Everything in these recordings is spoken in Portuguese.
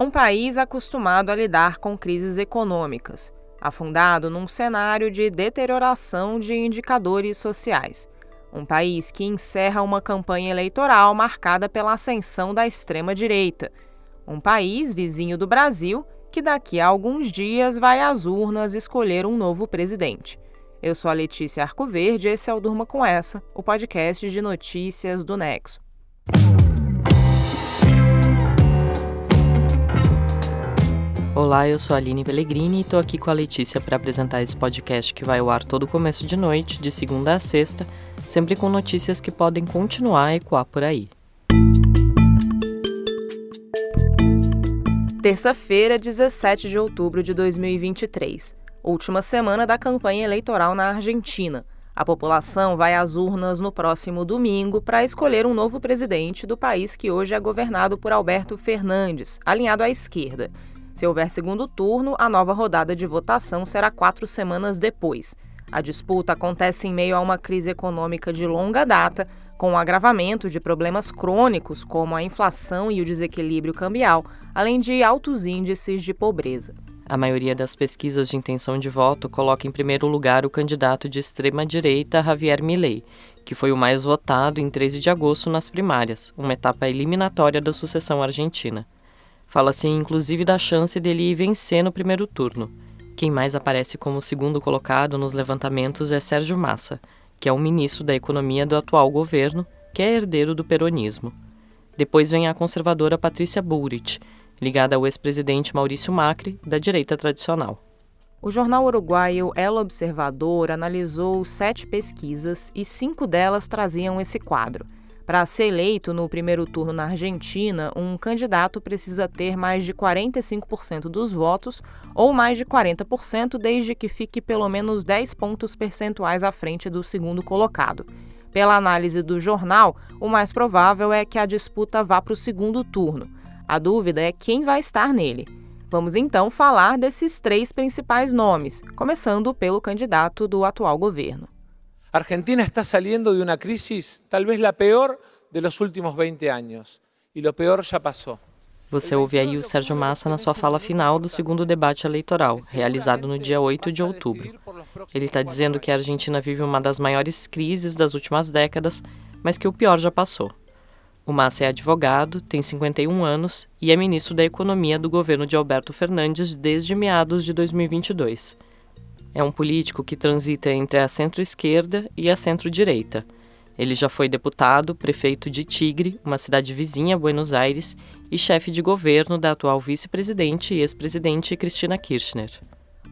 Um país acostumado a lidar com crises econômicas, afundado num cenário de deterioração de indicadores sociais. Um país que encerra uma campanha eleitoral marcada pela ascensão da extrema-direita. Um país vizinho do Brasil que daqui a alguns dias vai às urnas escolher um novo presidente. Eu sou a Letícia Arcoverde e esse é o Durma Com Essa, o podcast de notícias do Nexo. Olá, eu sou a Aline Pellegrini e estou aqui com a Letícia para apresentar esse podcast que vai ao ar todo começo de noite, de segunda a sexta, sempre com notícias que podem continuar a ecoar por aí. Terça-feira, 17 de outubro de 2023, última semana da campanha eleitoral na Argentina. A população vai às urnas no próximo domingo para escolher um novo presidente do país que hoje é governado por Alberto Fernandes, alinhado à esquerda. Se houver segundo turno, a nova rodada de votação será 4 semanas depois. A disputa acontece em meio a uma crise econômica de longa data, com o agravamento de problemas crônicos como a inflação e o desequilíbrio cambial, além de altos índices de pobreza. A maioria das pesquisas de intenção de voto coloca em primeiro lugar o candidato de extrema-direita Javier Milei, que foi o mais votado em 13 de agosto nas primárias, uma etapa eliminatória da sucessão argentina. Fala-se inclusive da chance dele vencer no primeiro turno. Quem mais aparece como segundo colocado nos levantamentos é Sérgio Massa, que é o ministro da Economia do atual governo, que é herdeiro do peronismo. Depois vem a conservadora Patrícia Bullrich, ligada ao ex-presidente Maurício Macri, da direita tradicional. O jornal uruguaio El Observador analisou 7 pesquisas e 5 delas traziam esse quadro. Para ser eleito no primeiro turno na Argentina, um candidato precisa ter mais de 45% dos votos ou mais de 40% desde que fique pelo menos 10 pontos percentuais à frente do segundo colocado. Pela análise do jornal, o mais provável é que a disputa vá para o segundo turno. A dúvida é quem vai estar nele. Vamos então falar desses 3 principais nomes, começando pelo candidato do atual governo. A Argentina está saliendo de una crisis, tal vez la peor de los últimos 20 años, y lo peor ya pasó. Você ouve aí o Sérgio Massa na sua fala final do segundo debate eleitoral, realizado no dia 8 de outubro. Ele está dizendo que a Argentina vive uma das maiores crises das últimas décadas, mas que o pior já passou. O Massa é advogado, tem 51 anos e é ministro da Economia do governo de Alberto Fernandes desde meados de 2022. É um político que transita entre a centro-esquerda e a centro-direita. Ele já foi deputado, prefeito de Tigre, uma cidade vizinha a Buenos Aires, e chefe de governo da atual vice-presidente e ex-presidente Cristina Kirchner.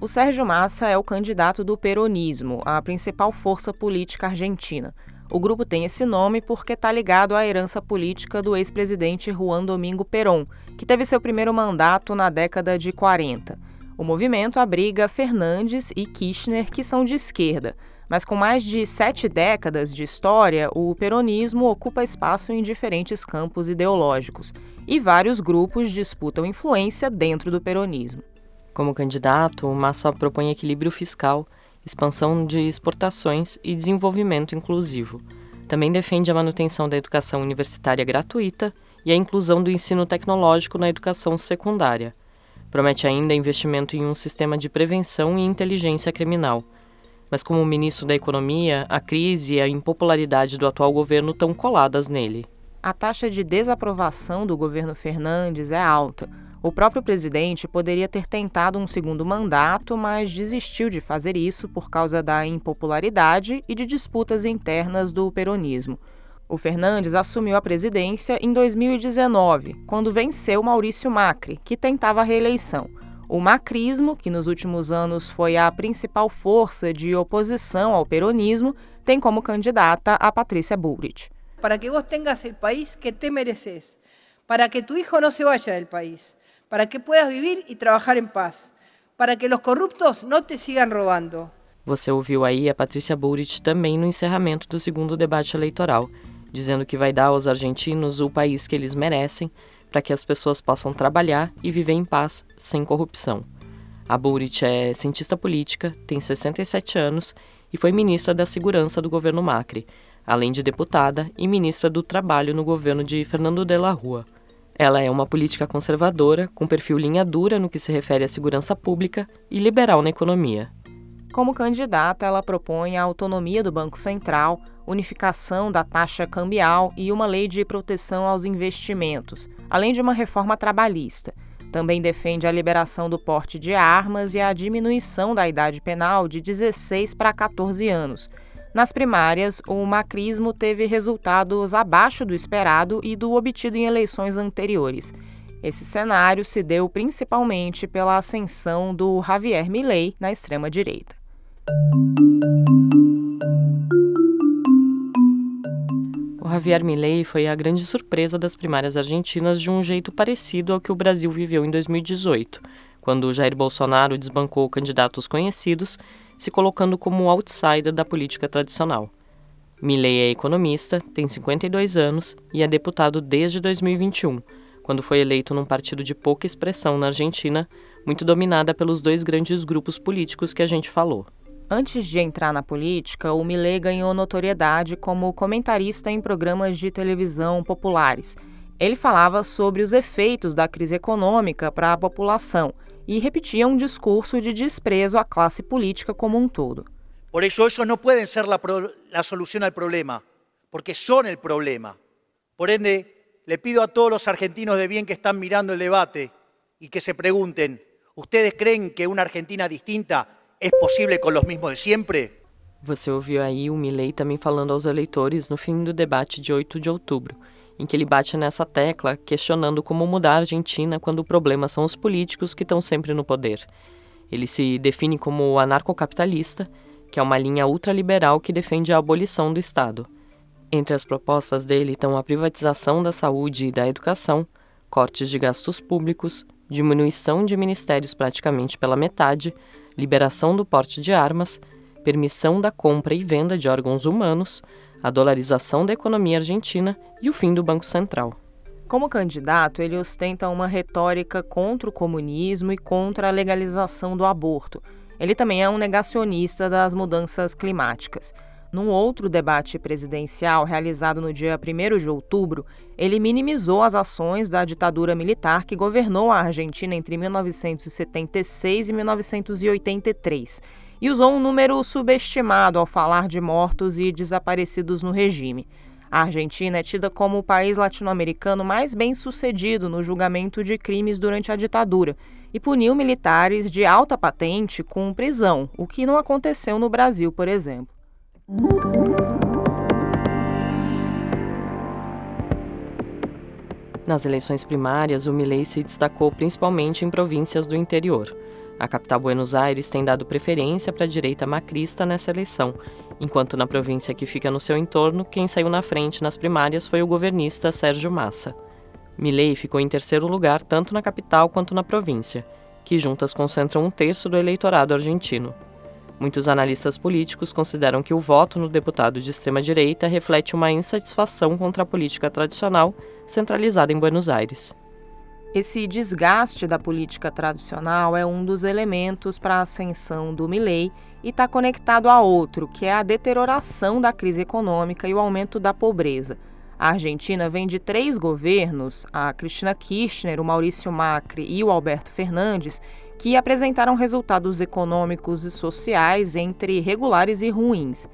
O Sérgio Massa é o candidato do peronismo, a principal força política argentina. O grupo tem esse nome porque está ligado à herança política do ex-presidente Juan Domingo Perón, que teve seu primeiro mandato na década de 40. O movimento abriga Fernandes e Kirchner, que são de esquerda, mas com mais de 7 décadas de história, o peronismo ocupa espaço em diferentes campos ideológicos e vários grupos disputam influência dentro do peronismo. Como candidato, o Massa propõe equilíbrio fiscal, expansão de exportações e desenvolvimento inclusivo. Também defende a manutenção da educação universitária gratuita e a inclusão do ensino tecnológico na educação secundária. Promete ainda investimento em um sistema de prevenção e inteligência criminal. Mas como ministro da Economia, a crise e a impopularidade do atual governo estão coladas nele. A taxa de desaprovação do governo Fernandes é alta. O próprio presidente poderia ter tentado um segundo mandato, mas desistiu de fazer isso por causa da impopularidade e de disputas internas do peronismo. O Fernandes assumiu a presidência em 2019, quando venceu Maurício Macri, que tentava a reeleição. O macrismo, que nos últimos anos foi a principal força de oposição ao peronismo, tem como candidata a Patrícia Bullrich. Para que vos tengas el país que te mereces, para que tu hijo no se vaya del país, para que puedas vivir y trabajar en paz, para que los corruptos no te sigan robando. Você ouviu aí a Patrícia Bullrich também no encerramento do segundo debate eleitoral, dizendo que vai dar aos argentinos o país que eles merecem para que as pessoas possam trabalhar e viver em paz, sem corrupção. A Bullrich é cientista política, tem 67 anos e foi ministra da Segurança do governo Macri, além de deputada e ministra do Trabalho no governo de Fernando de la Rúa. Ela é uma política conservadora, com perfil linha dura no que se refere à segurança pública e liberal na economia. Como candidata, ela propõe a autonomia do Banco Central, unificação da taxa cambial e uma lei de proteção aos investimentos, além de uma reforma trabalhista. Também defende a liberação do porte de armas e a diminuição da idade penal de 16 para 14 anos. Nas primárias, o macrismo teve resultados abaixo do esperado e do obtido em eleições anteriores. Esse cenário se deu principalmente pela ascensão do Javier Milei na extrema-direita. O Javier Milei foi a grande surpresa das primárias argentinas de um jeito parecido ao que o Brasil viveu em 2018, quando Jair Bolsonaro desbancou candidatos conhecidos, se colocando como outsider da política tradicional. Milei é economista, tem 52 anos e é deputado desde 2021, quando foi eleito num partido de pouca expressão na Argentina, muito dominada pelos dois grandes grupos políticos que a gente falou. Antes de entrar na política, o Milei ganhou notoriedade como comentarista em programas de televisão populares. Ele falava sobre os efeitos da crise econômica para a população e repetia um discurso de desprezo à classe política como um todo. Por isso, eles não podem ser a solução ao problema, porque são o problema. Por ende, le pido a todos os argentinos de bem que estão mirando o debate e que se perguntem: ¿ustedes creem que uma Argentina distinta é possível com os mesmos de sempre? Você ouviu aí o Milei também falando aos eleitores no fim do debate de 8 de outubro, em que ele bate nessa tecla questionando como mudar a Argentina quando o problema são os políticos que estão sempre no poder. Ele se define como anarcocapitalista, que é uma linha ultraliberal que defende a abolição do Estado. Entre as propostas dele estão a privatização da saúde e da educação, cortes de gastos públicos, diminuição de ministérios praticamente pela metade, liberação do porte de armas, permissão da compra e venda de órgãos humanos, a dolarização da economia argentina e o fim do Banco Central. Como candidato, ele ostenta uma retórica contra o comunismo e contra a legalização do aborto. Ele também é um negacionista das mudanças climáticas. Num outro debate presidencial realizado no dia 1º de outubro, ele minimizou as ações da ditadura militar que governou a Argentina entre 1976 e 1983 e usou um número subestimado ao falar de mortos e desaparecidos no regime. A Argentina é tida como o país latino-americano mais bem-sucedido no julgamento de crimes durante a ditadura e puniu militares de alta patente com prisão, o que não aconteceu no Brasil, por exemplo. Nas eleições primárias, o Milei se destacou principalmente em províncias do interior. A capital Buenos Aires tem dado preferência para a direita macrista nessa eleição, enquanto na província que fica no seu entorno, quem saiu na frente nas primárias foi o governista Sérgio Massa. Milei ficou em terceiro lugar tanto na capital quanto na província, que juntas concentram 1/3 do eleitorado argentino. Muitos analistas políticos consideram que o voto no deputado de extrema-direita reflete uma insatisfação contra a política tradicional centralizada em Buenos Aires. Esse desgaste da política tradicional é um dos elementos para a ascensão do Milei e está conectado a outro, que é a deterioração da crise econômica e o aumento da pobreza. A Argentina vem de 3 governos, a Cristina Kirchner, o Maurício Macri e o Alberto Fernandes, que apresentaram resultados econômicos e sociais entre regulares e ruins.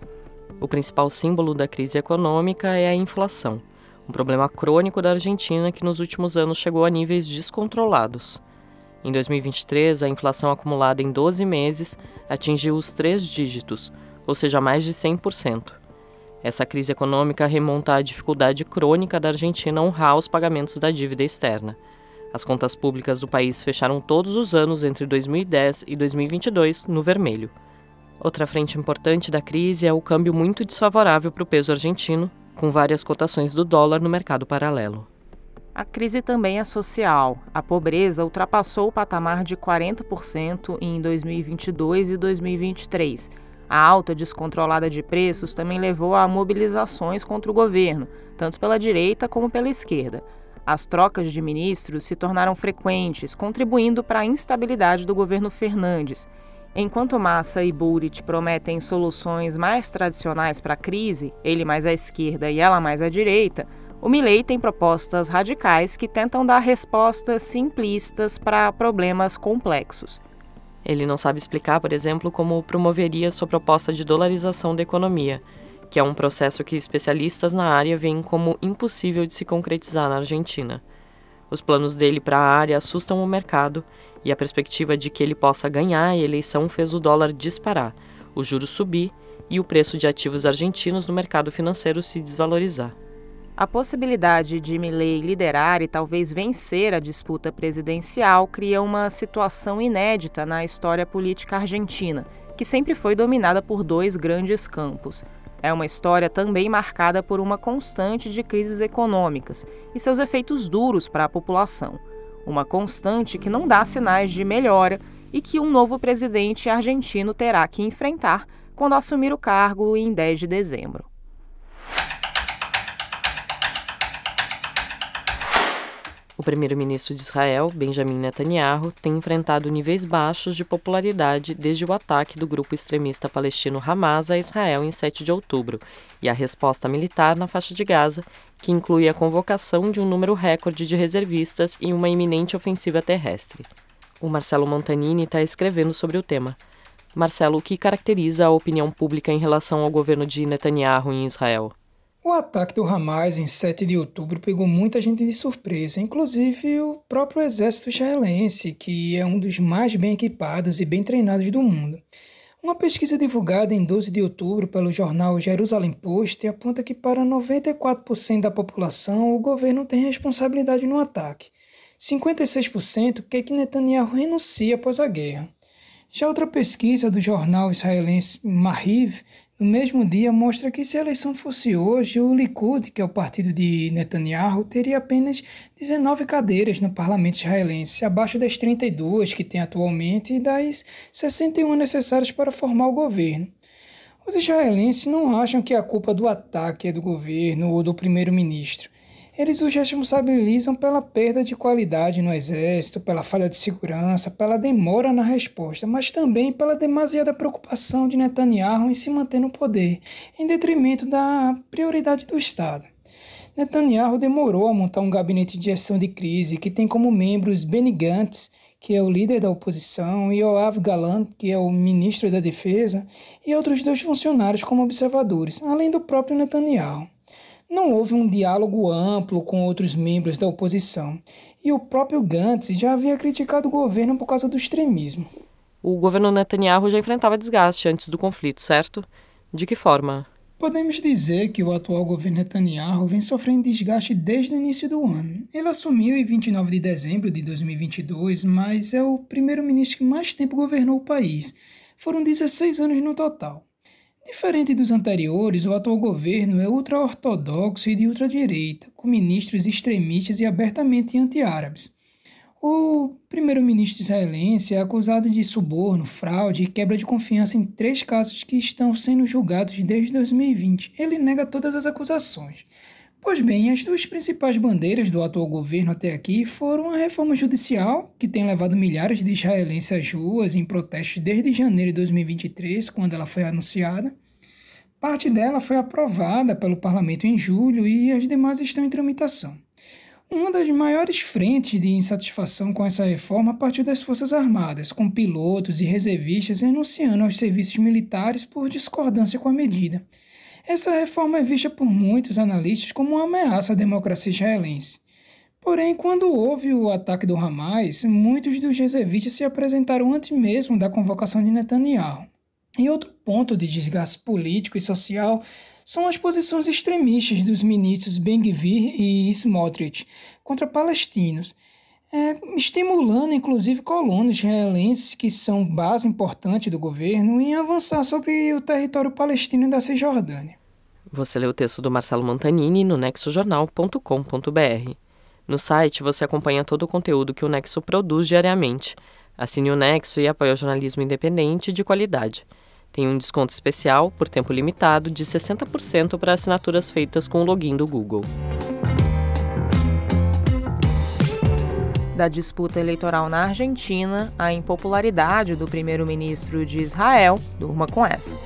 O principal símbolo da crise econômica é a inflação, um problema crônico da Argentina que nos últimos anos chegou a níveis descontrolados. Em 2023, a inflação acumulada em 12 meses atingiu os 3 dígitos, ou seja, mais de 100%. Essa crise econômica remonta à dificuldade crônica da Argentina honrar os pagamentos da dívida externa. As contas públicas do país fecharam todos os anos entre 2010 e 2022 no vermelho. Outra frente importante da crise é o câmbio muito desfavorável para o peso argentino, com várias cotações do dólar no mercado paralelo. A crise também é social. A pobreza ultrapassou o patamar de 40% em 2022 e 2023. A alta descontrolada de preços também levou a mobilizações contra o governo, tanto pela direita como pela esquerda. As trocas de ministros se tornaram frequentes, contribuindo para a instabilidade do governo Fernandes. Enquanto Massa e Bullrich prometem soluções mais tradicionais para a crise, ele mais à esquerda e ela mais à direita, O Milei tem propostas radicais que tentam dar respostas simplistas para problemas complexos. Ele não sabe explicar, por exemplo, como promoveria sua proposta de dolarização da economia, que é um processo que especialistas na área veem como impossível de se concretizar na Argentina. Os planos dele para a área assustam o mercado e a perspectiva de que ele possa ganhar a eleição fez o dólar disparar, o juros subir e o preço de ativos argentinos no mercado financeiro se desvalorizar. A possibilidade de Milei liderar e talvez vencer a disputa presidencial cria uma situação inédita na história política argentina, que sempre foi dominada por dois grandes campos. É uma história também marcada por uma constante de crises econômicas e seus efeitos duros para a população. Uma constante que não dá sinais de melhora e que um novo presidente argentino terá que enfrentar quando assumir o cargo em 10 de dezembro. O primeiro-ministro de Israel, Benjamin Netanyahu, tem enfrentado níveis baixos de popularidade desde o ataque do grupo extremista palestino Hamas a Israel em 7 de outubro e a resposta militar na faixa de Gaza, que inclui a convocação de um número recorde de reservistas e uma iminente ofensiva terrestre. O Marcelo Montanini está escrevendo sobre o tema. Marcelo, o que caracteriza a opinião pública em relação ao governo de Netanyahu em Israel? O ataque do Hamas em 7 de outubro pegou muita gente de surpresa, inclusive o próprio exército israelense, que é um dos mais bem equipados e bem treinados do mundo. Uma pesquisa divulgada em 12 de outubro pelo jornal Jerusalem Post aponta que para 94% da população o governo tem responsabilidade no ataque. 56% quer que Netanyahu renuncie após a guerra. Já outra pesquisa do jornal israelense Maariv, no mesmo dia, mostra que se a eleição fosse hoje, o Likud, que é o partido de Netanyahu, teria apenas 19 cadeiras no parlamento israelense, abaixo das 32 que tem atualmente e das 61 necessárias para formar o governo. Os israelenses não acham que a culpa do ataque é do governo ou do primeiro-ministro. Eles os responsabilizam pela perda de qualidade no exército, pela falha de segurança, pela demora na resposta, mas também pela demasiada preocupação de Netanyahu em se manter no poder, em detrimento da prioridade do Estado. Netanyahu demorou a montar um gabinete de gestão de crise que tem como membros Benny Gantz, que é o líder da oposição, e Yoav Gallant, que é o ministro da Defesa, e outros 2 funcionários como observadores, além do próprio Netanyahu. Não houve um diálogo amplo com outros membros da oposição, e o próprio Gantz já havia criticado o governo por causa do extremismo. O governo Netanyahu já enfrentava desgaste antes do conflito, certo? De que forma? Podemos dizer que o atual governo Netanyahu vem sofrendo desgaste desde o início do ano. Ele assumiu em 29 de dezembro de 2022, mas é o primeiro-ministro que mais tempo governou o país. Foram 16 anos no total. Diferente dos anteriores, o atual governo é ultra-ortodoxo e de ultradireita, com ministros extremistas e abertamente anti-árabes. O primeiro-ministro israelense é acusado de suborno, fraude e quebra de confiança em 3 casos que estão sendo julgados desde 2020. Ele nega todas as acusações. Pois bem, as 2 principais bandeiras do atual governo até aqui foram a reforma judicial, que tem levado milhares de israelenses às ruas em protestos desde janeiro de 2023, quando ela foi anunciada. Parte dela foi aprovada pelo parlamento em julho e as demais estão em tramitação. Uma das maiores frentes de insatisfação com essa reforma partiu das Forças Armadas, com pilotos e reservistas renunciando aos serviços militares por discordância com a medida. Essa reforma é vista por muitos analistas como uma ameaça à democracia israelense. Porém, quando houve o ataque do Hamas, muitos dos reservistas se apresentaram antes mesmo da convocação de Netanyahu. E outro ponto de desgaste político e social são as posições extremistas dos ministros Ben-Gvir e Smotrich contra palestinos, estimulando inclusive colonos israelenses, que são base importante do governo, em avançar sobre o território palestino da Cisjordânia. Você lê o texto do Marcelo Montanini no nexojornal.com.br. No site você acompanha todo o conteúdo que o Nexo produz diariamente. Assine o Nexo e apoie o jornalismo independente de qualidade. Tem um desconto especial, por tempo limitado, de 60% para assinaturas feitas com o login do Google. Da disputa eleitoral na Argentina, à impopularidade do primeiro-ministro de Israel, durma com essa.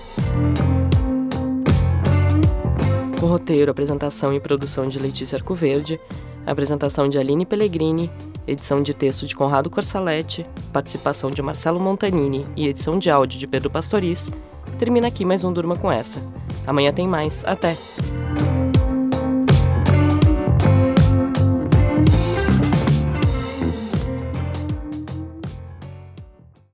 Com roteiro, apresentação e produção de Letícia Arcoverde, apresentação de Aline Pellegrini, edição de texto de Conrado Corsaletti, participação de Marcelo Montanini e edição de áudio de Pedro Pastoriz, termina aqui mais um Durma Com Essa. Amanhã tem mais. Até!